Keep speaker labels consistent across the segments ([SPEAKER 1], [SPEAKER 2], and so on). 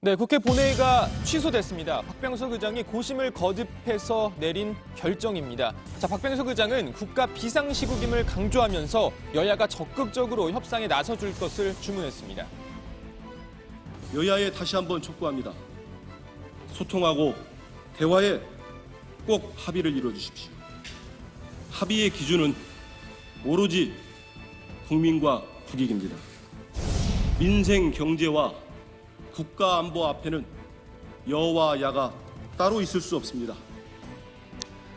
[SPEAKER 1] 네, 국회 본회의가 취소됐습니다. 박병석 의장이 고심을 거듭해서 내린 결정입니다. 자, 박병석 의장은 국가 비상시국임을 강조하면서 여야가 적극적으로 협상에 나서줄 것을 주문했습니다.
[SPEAKER 2] 여야에 다시 한번 촉구합니다. 소통하고 대화에 꼭 합의를 이뤄주십시오. 합의의 기준은 오로지 국민과 국익입니다. 민생 경제와 국가 안보 앞에는 여와 야가 따로 있을 수 없습니다.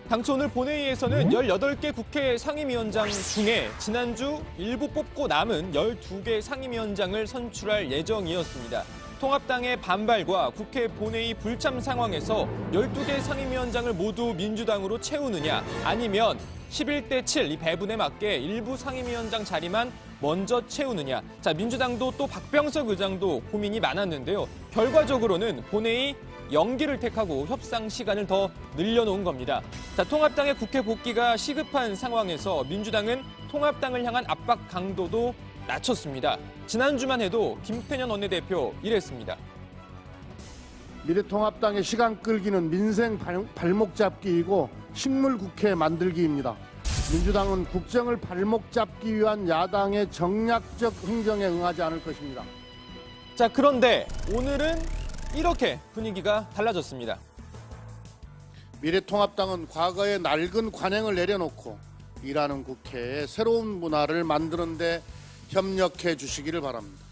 [SPEAKER 1] 당초 오늘 본회의에서는 18개 국회 상임위원장 중에 지난주 일부 뽑고 남은 12개 상임위원장을 선출할 예정이었습니다. 통합당의 반발과 국회 본회의 불참 상황에서 12개 상임위원장을 모두 민주당으로 채우느냐 아니면 11대 7 이 배분에 맞게 일부 상임위원장 자리만 먼저 채우느냐. 자, 민주당도 또 박병석 의장도 고민이 많았는데요. 결과적으로는 본회의 연기를 택하고 협상 시간을 더 늘려놓은 겁니다. 자, 통합당의 국회 복귀가 시급한 상황에서 민주당은 통합당을 향한 압박 강도도 낮췄습니다. 지난주만 해도 김태년 원내대표 이랬습니다.
[SPEAKER 3] 미래통합당의 시간 끌기는 민생 발목 잡기이고 식물 국회 만들기입니다. 민주당은 국정을 발목 잡기 위한 야당의 정략적 행정에 응하지 않을 것입니다.
[SPEAKER 1] 자, 그런데 오늘은 이렇게 분위기가 달라졌습니다.
[SPEAKER 3] 미래통합당은 과거의 낡은 관행을 내려놓고 일하는 국회에 새로운 문화를 만드는 데 협력해 주시기를 바랍니다.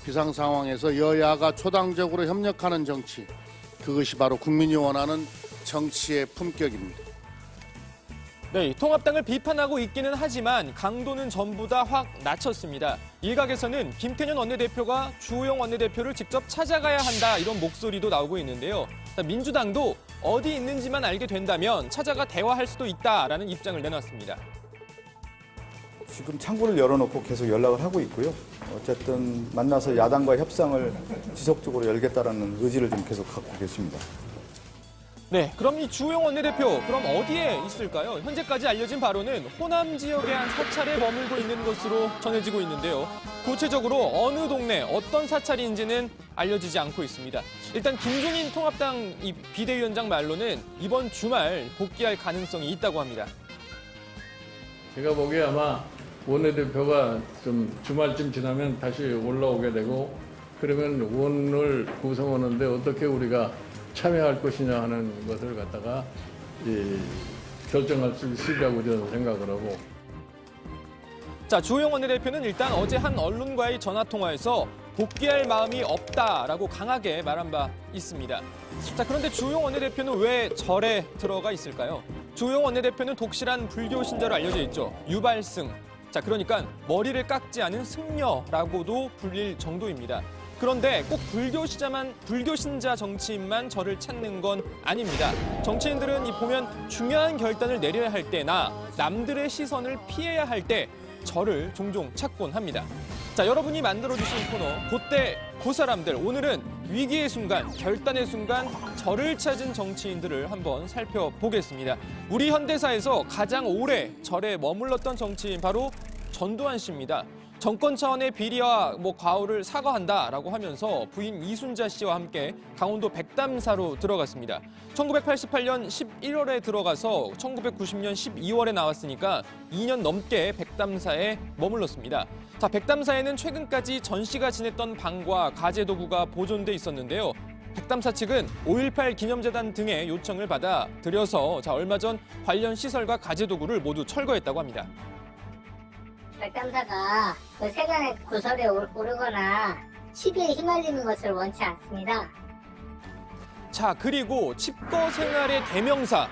[SPEAKER 3] 비상 상황에서 여야가 초당적으로 협력하는 정치, 그것이 바로 국민이 원하는 정치의 품격입니다.
[SPEAKER 1] 네, 통합당을 비판하고 있기는 하지만 강도는 전부 다 확 낮췄습니다. 일각에서는 김태년 원내대표가 주호영 원내대표를 직접 찾아가야 한다 이런 목소리도 나오고 있는데요. 민주당도 어디 있는지만 알게 된다면 찾아가 대화할 수도 있다라는 입장을 내놨습니다.
[SPEAKER 4] 지금 창구를 열어놓고 계속 연락을 하고 있고요. 어쨌든 만나서 야당과 협상을 지속적으로 열겠다라는 의지를 좀 계속 갖고 계십니다.
[SPEAKER 1] 네, 그럼 이 주호영 원내대표 그럼 어디에 있을까요? 현재까지 알려진 바로는 호남 지역에 한 사찰에 머물고 있는 것으로 전해지고 있는데요. 구체적으로 어느 동네 어떤 사찰인지는 알려지지 않고 있습니다. 일단 김종인 통합당 이 비대위원장 말로는 이번 주말 복귀할 가능성이 있다고 합니다.
[SPEAKER 5] 제가 보기에 아마 원내대표가 좀 주말쯤 지나면 다시 올라오게 되고 그러면 원을 구성하는데 어떻게 우리가 참여할 것이냐 하는 것을 갖다가 결정할 수 있으리라고 저는 생각을 하고.
[SPEAKER 1] 자, 주호영 원내대표는 일단 어제 한 언론과의 전화통화에서 복귀할 마음이 없다라고 강하게 말한 바 있습니다. 자, 그런데 주호영 원내대표는 왜 절에 들어가 있을까요? 주호영 원내대표는 독실한 불교 신자로 알려져 있죠. 유발승. 자, 그러니까 머리를 깎지 않은 승려라고도 불릴 정도입니다. 그런데 꼭 불교 신자 정치인만 절을 찾는 건 아닙니다. 정치인들은 보면 중요한 결단을 내려야 할 때나 남들의 시선을 피해야 할 때 절을 종종 찾곤 합니다. 자, 여러분이 만들어주신 코너 그때 그 사람들, 오늘은 위기의 순간, 결단의 순간 절을 찾은 정치인들을 한번 살펴보겠습니다. 우리 현대사에서 가장 오래 절에 머물렀던 정치인 바로 전두환 씨입니다. 정권 차원의 비리와 과오를 사과한다라고 하면서 부인 이순자 씨와 함께 강원도 백담사로 들어갔습니다. 1988년 11월에 들어가서 1990년 12월에 나왔으니까 2년 넘게 백담사에 머물렀습니다. 자, 백담사에는 최근까지 전 씨가 지냈던 방과 가재 도구가 보존돼 있었는데요. 백담사 측은 5.18 기념재단 등의 요청을 받아 들여서 얼마 전 관련 시설과 가재 도구를 모두 철거했다고 합니다.
[SPEAKER 6] 백담사가 그 세간의 구설에 오르거나 시비에 휘말리는 것을 원치 않습니다.
[SPEAKER 1] 자, 그리고 칩거 생활의 대명사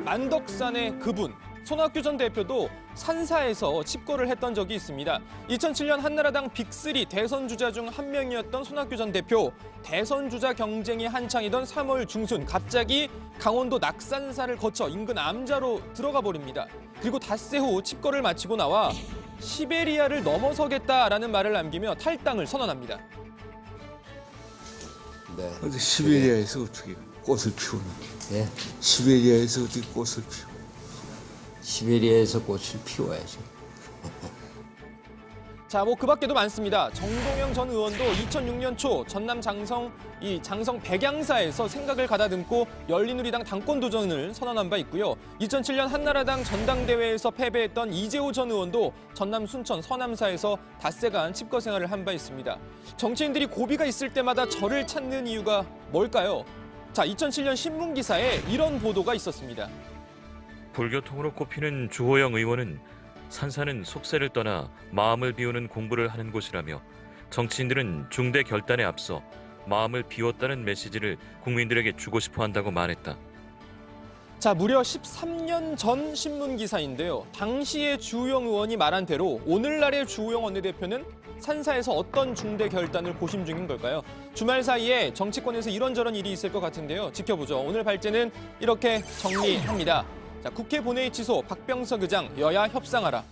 [SPEAKER 1] 만덕산의 그분 손학규 전 대표도 산사에서 칩거를 했던 적이 있습니다. 2007년 한나라당 빅3 대선 주자 중 한 명이었던 손학규 전 대표, 대선 주자 경쟁이 한창이던 3월 중순 갑자기 강원도 낙산사를 거쳐 인근 암자로 들어가 버립니다. 그리고 닷새 후 칩거를 마치고 나와 시베리아를 넘어서겠다라는 말을 남기며 탈당을 선언합니다.
[SPEAKER 7] 네.
[SPEAKER 8] 어디 시베리아에서 어떻게 꽃을 피우는?
[SPEAKER 7] 예?
[SPEAKER 8] 시베리아에서 어떻게 꽃을 피워?
[SPEAKER 7] 시베리아에서 꽃을 피워야죠.
[SPEAKER 1] 자, 뭐 그 밖에도 많습니다. 정동영 전 의원도 2006년 초 전남 장성 백양사에서 생각을 가다듬고 열린우리당 당권 도전을 선언한 바 있고요. 2007년 한나라당 전당대회에서 패배했던 이재호 전 의원도 전남 순천 서남사에서 닷새간 칩거 생활을 한 바 있습니다. 정치인들이 고비가 있을 때마다 저를 찾는 이유가 뭘까요? 자, 2007년 신문 기사에 이런 보도가 있었습니다.
[SPEAKER 7] 불교통으로 꼽히는 주호영 의원은 산사는 속세를 떠나 마음을 비우는 공부를 하는 곳이라며 정치인들은 중대 결단에 앞서 마음을 비웠다는 메시지를 국민들에게 주고 싶어 한다고 말했다.
[SPEAKER 1] 자, 무려 13년 전 신문 기사인데요. 당시의 주호영 의원이 말한 대로 오늘날의 주호영 원내대표는 산사에서 어떤 중대 결단을 고심 중인 걸까요? 주말 사이에 정치권에서 이런저런 일이 있을 것 같은데요. 지켜보죠. 오늘 발제는 이렇게 정리합니다. 자, 국회 본회의 취소, 박병석 의장 여야 협상하라.